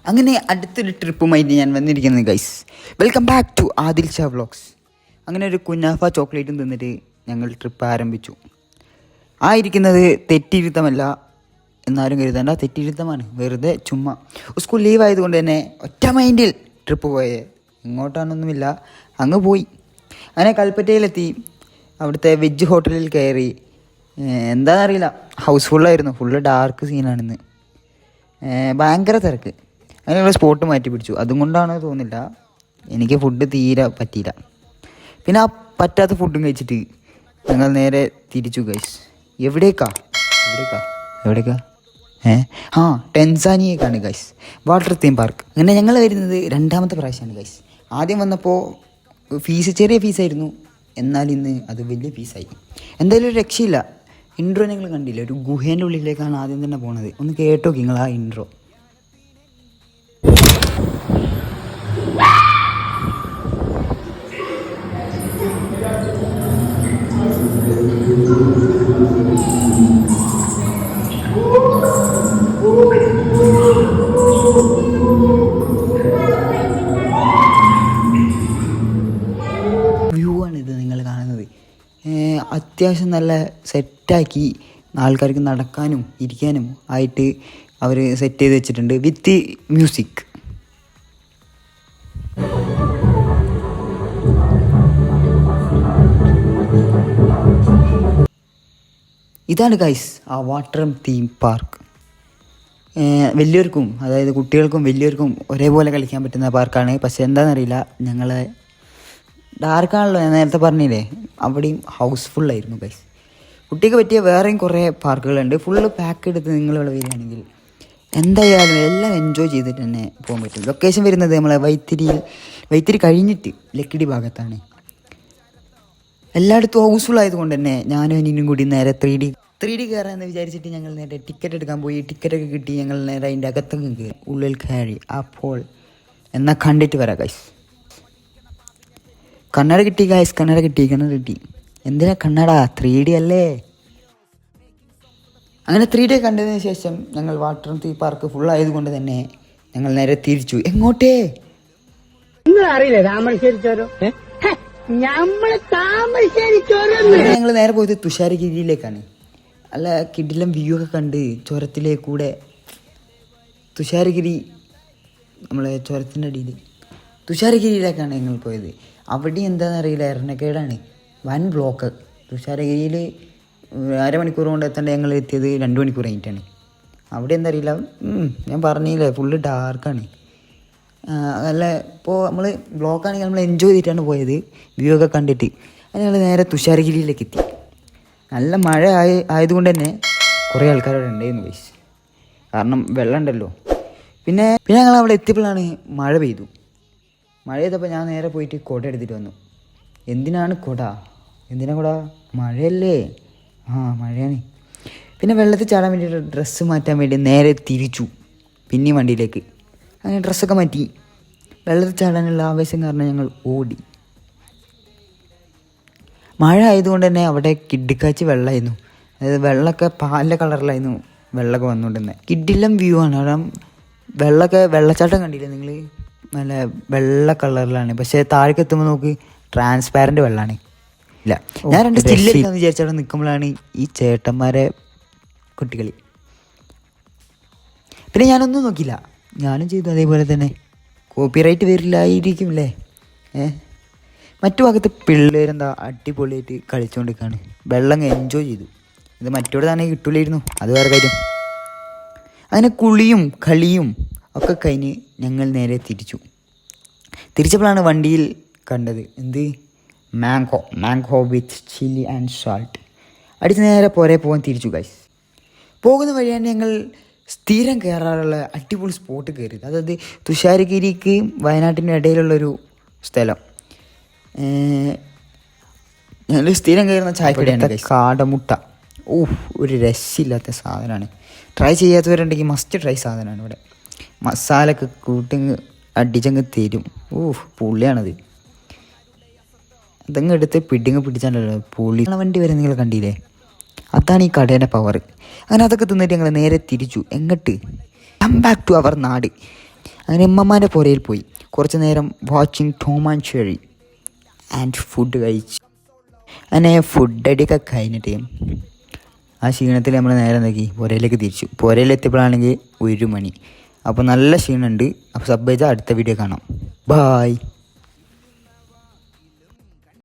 അങ്ങനെ അടുത്തൊരു ട്രിപ്പുമായിട്ട് ഞാൻ വന്നിരിക്കുന്നത് guys. Welcome back to Adil Shah vlogs. അങ്ങനെ ഒരു കുനാഫ ചോക്ലേറ്റും തിന്നിട്ട് ഞങ്ങൾ ട്രിപ്പ് ആരംഭിച്ചു. ഇരിക്കുന്നത് തെറ്റിയിരുത്തമല്ല എന്നാലും കരുതേണ്ട, തെറ്റിയിരുത്തമാണ്. വെറുതെ ചുമ്മാ സ്കൂൾ ലീവ് ആയതുകൊണ്ട് തന്നെ ഒറ്റ മൈൻഡിൽ ട്രിപ്പ് പോയത്. ഇങ്ങോട്ടാണൊന്നുമില്ല, അങ്ങ് പോയി. അങ്ങനെ കൽപ്പറ്റയിലെത്തി. അവിടുത്തെ വെജ് ഹോട്ടലിൽ കയറി. എന്താണെന്നറിയില്ല, ഹൗസ്ഫുള്ളായിരുന്നു. Full dark സീനാണിന്ന്. ഭയങ്കര തിരക്ക്. അങ്ങനെയുള്ള സ്പോട്ട് മാറ്റി പിടിച്ചു. അതും കൊണ്ടാണോ തോന്നില്ല, എനിക്ക് ഫുഡ് തീരെ പറ്റിയില്ല. പിന്നെ പറ്റാത്ത ഫുഡും കഴിച്ചിട്ട് ഞങ്ങൾ നേരെ തിരിച്ചു ഗൈസ്. എവിടേക്കാ ടെൻസാനിയേക്കാണ് ഗൈസ്, വാട്ടർ തീം പാർക്ക്. അങ്ങനെ ഞങ്ങൾ വരുന്നത് രണ്ടാമത്തെ പ്രാവശ്യമാണ് ഗൈസ്. ആദ്യം വന്നപ്പോൾ ഫീസ് ചെറിയ ഫീസായിരുന്നു, എന്നാൽ ഇന്ന് അത് വലിയ ഫീസായി. എന്തായാലും ഒരു രക്ഷയില്ല. ഇൻട്രോ നിങ്ങൾ കണ്ടില്ല, ഒരു ഗുഹേൻ്റെ ഉള്ളിലേക്കാണ് ആദ്യം തന്നെ പോണത്. ഒന്ന് കേട്ടോ നിങ്ങൾ ആ ഇൻട്രോ. വ്യൂ ആണിത് നിങ്ങൾ കാണുന്നത്. അത്യാവശ്യം നല്ല സെറ്റാക്കി ആൾക്കാർക്ക് നടക്കാനും ഇരിക്കാനും ആയിട്ട് അവർ സെറ്റ് ചെയ്ത് വെച്ചിട്ടുണ്ട് വിത്ത് മ്യൂസിക്. ഇതാണ് ഗൈസ് ആ വാട്ടർ തീം പാർക്ക്. വലിയവർക്കും, അതായത് കുട്ടികൾക്കും വലിയവർക്കും ഒരേപോലെ കളിക്കാൻ പറ്റുന്ന പാർക്കാണ്. പക്ഷേ എന്താണെന്നറിയില്ല, ഞങ്ങളെ ഡാർക്കാണല്ലോ, ഞാൻ നേരത്തെ പറഞ്ഞില്ലേ, അവിടെയും ഹൗസ്ഫുള്ളായിരുന്നു ഗൈസ്. കുട്ടിക്ക് പറ്റിയ വേറെയും കുറേ പാർക്കുകളുണ്ട്. ഫുള്ള് പാക്ക് എടുത്ത് നിങ്ങളിവിടെ വരികയാണെങ്കിൽ എന്തായാലും എല്ലാം എൻജോയ് ചെയ്തിട്ട് തന്നെ പോകാൻ പറ്റും. ലൊക്കേഷൻ വരുന്നത് നമ്മളെ വൈത്തിരി കഴിഞ്ഞിട്ട് ലക്കിടി ഭാഗത്താണ്. എല്ലായിടത്തും ഹൗസ്ഫുൾ ആയതുകൊണ്ട് തന്നെ ഞാനും അനിയനും കൂടി നേരെ 3D കയറാമെന്ന് വിചാരിച്ചിട്ട് ഞങ്ങൾ നേരെ ടിക്കറ്റ് എടുക്കാൻ പോയി. ടിക്കറ്റൊക്കെ കിട്ടി. ഞങ്ങൾ നേരെ അതിൻ്റെ അകത്തൊക്കെ കയറി, ഉള്ളിൽ കയറി. അപ്പോൾ എന്നാൽ കണ്ടിട്ട് വരാം ഗൈസ്. കണ്ണട കിട്ടി ഗൈസ്, കണ്ണട കിട്ടി. എന്തിനാ കണ്ണട? 3D അല്ലേ. അങ്ങനെ 3D കണ്ടതിന് ശേഷം ഞങ്ങൾ വാട്ടർ തീം പാർക്ക് ഫുൾ ആയതുകൊണ്ട് തന്നെ ഞങ്ങൾ നേരെ തിരിച്ചു. എങ്ങോട്ടേ അറിയില്ലേ? ഞങ്ങൾ നേരെ പോയത് തുഷാരഗിരിയിലേക്കാണ്. അല്ല, കിടിലം വ്യൂ ഒക്കെ കണ്ട് ചുരത്തിലേക്കൂടെ തുഷാരഗിരി, നമ്മളെ ചുരത്തിൻ്റെ അടിയിൽ തുഷാരഗിരിയിലേക്കാണ് ഞങ്ങൾ പോയത്. അവിടെ എന്താണെന്നറിയില്ല, എറണക്കേടാണ്, വൻ ബ്ലോക്ക്. തുഷാരഗിരിയിൽ അരമണിക്കൂർ കൊണ്ട് എത്തേണ്ട ഞങ്ങൾ എത്തിയത് 2 മണിക്കൂർ കഴിഞ്ഞിട്ടാണ്. അവിടെ എന്താ അറിയില്ല, ഞാൻ പറഞ്ഞില്ലേ, ഫുള്ള് ഡാർക്കാണ്. അല്ല, ഇപ്പോൾ നമ്മൾ ബ്ലോക്കാണെങ്കിൽ നമ്മൾ എൻജോയ് ചെയ്തിട്ടാണ് പോയത്, വ്യൂ ഒക്കെ കണ്ടിട്ട്. അത് ഞങ്ങൾ നേരെ തുഷാരഗിരിയിലേക്ക് എത്തി. നല്ല മഴ ആയതുകൊണ്ട് തന്നെ കുറേ ആൾക്കാരവിടെ ഉണ്ടായിരുന്നു ഗൈസ്, കാരണം വെള്ളം ഉണ്ടല്ലോ. പിന്നെ ഞങ്ങൾ അവിടെ എത്തിയപ്പോഴാണ് മഴ പെയ്തു. മഴ ചെയ്തപ്പോൾ ഞാൻ നേരെ പോയിട്ട് കുട എടുത്തിട്ട് വന്നു. എന്തിനാണ് കുട? മഴയല്ലേ? മഴയാണ്. പിന്നെ വെള്ളത്തിൽ ചാടാൻ വേണ്ടിയിട്ട് ഡ്രസ്സ് മാറ്റാൻ വേണ്ടി നേരെ തിരിച്ചു പിന്നെയും വണ്ടിയിലേക്ക്. അങ്ങനെ ഡ്രസ്സൊക്കെ മാറ്റി വെള്ളത്തിൽ ചാടാനുള്ള ആവേശം കാരണം ഞങ്ങൾ ഓടി. മഴ ആയതുകൊണ്ട് തന്നെ അവിടെ കിഡിക്കാച്ചി വെള്ളമായിരുന്നു. അതായത് വെള്ളമൊക്കെ പാലിൻ്റെ കളറിലായിരുന്നു വെള്ളമൊക്കെ വന്നുകൊണ്ടിരുന്നത്. കിഡിലും വ്യൂ ആണ്. കാരണം വെള്ളച്ചാട്ടം കണ്ടില്ലേ നിങ്ങൾ? നല്ല വെള്ള കളറിലാണ്. പക്ഷേ താഴേക്ക് എത്തുമ്പോൾ നോക്ക്, ട്രാൻസ്പാരൻ്റ് വെള്ളമാണ്. ഇല്ല, ഞാൻ 2 സ്റ്റില്ലെടുക്കാന്ന് വിചാരിച്ചവിടെ നിൽക്കുമ്പോഴാണ് ഈ ചേട്ടന്മാരെ കുട്ടികളി. പിന്നെ ഞാനൊന്നും നോക്കിയില്ല, ഞാനും ചെയ്തു അതേപോലെ തന്നെ. കോപ്പിറൈറ്റ് വരില്ലായിരിക്കും അല്ലേ? മറ്റു ഭാഗത്ത് പിള്ളേരെന്താ അടിപൊളിയായിട്ട് കളിച്ചുകൊണ്ടിരിക്കുകയാണ്. വെള്ളം എൻജോയ് ചെയ്തു. ഇത് മറ്റോടെ തന്നെ കിട്ടൂലായിരുന്നു, അത് വേറെ കാര്യം. അങ്ങനെ കുളിയും കളിയും ഒക്കെ കഴിഞ്ഞ് ഞങ്ങൾ നേരെ തിരിച്ചപ്പോഴാണ് വണ്ടിയിൽ കണ്ടത് എന്ത്, mango with chilli and salt അടിച്ച് നേരെ പോകാൻ തിരിച്ചു ഗൈസ്. പോകുന്ന വഴിയാണ് ഞങ്ങൾ സ്ഥിരം കയറാറുള്ള അടിപൊളി സ്പോട്ട് കയറിയത്. അതായത് തുഷാരഗിരിക്ക് വയനാട്ടിൻ്റെ ഇടയിലുള്ളൊരു സ്ഥലം. ഞങ്ങൾ സ്ഥിരം കയറുന്ന ചായക്കടയാണ് കാടമുട്ട. ഒരു രക്ഷയില്ലാത്ത സാധനമാണ്. ട്രൈ ചെയ്യാത്തവരുണ്ടെങ്കിൽ മസ്റ്റ് ട്രൈ സാധനമാണ്. ഇവിടെ മസാലയൊക്കെ കൂട്ടിങ്ങ് അടിച്ചങ്ങ് തരും. പുള്ളിയാണത്. അതങ്ങ് എടുത്ത് പിടിച്ചാണല്ലോ പുള്ളി. വണ്ടി വരെ നിങ്ങൾ കണ്ടില്ലേ? അതാണ് ഈ കടേൻ്റെ പവർ. അങ്ങനെ അതൊക്കെ തിന്നിട്ട് ഞങ്ങൾ നേരെ തിരിച്ചു. എങ്ങോട്ട്? കം ബാക്ക് ടു അവർ നാട്. അങ്ങനെ ഉമ്മമാൻ്റെ പുരയിൽ പോയി കുറച്ച് നേരം watching Tom and Jerry and food കഴിച്ചു. അങ്ങനെ ഫുഡടിയൊക്കെ കഴിഞ്ഞിട്ട് ആ ക്ഷീണത്തിൽ നമ്മൾ നേരെ നോക്കി പുരയിലേക്ക് തിരിച്ചു. പുരയിലെത്തിയപ്പോഴാണെങ്കിൽ 1 മണി. അപ്പോൾ നല്ല ക്ഷീണമുണ്ട്. അപ്പോൾ സബ്ബൈജ അടുത്ത വീഡിയോ കാണാം. ബായ്.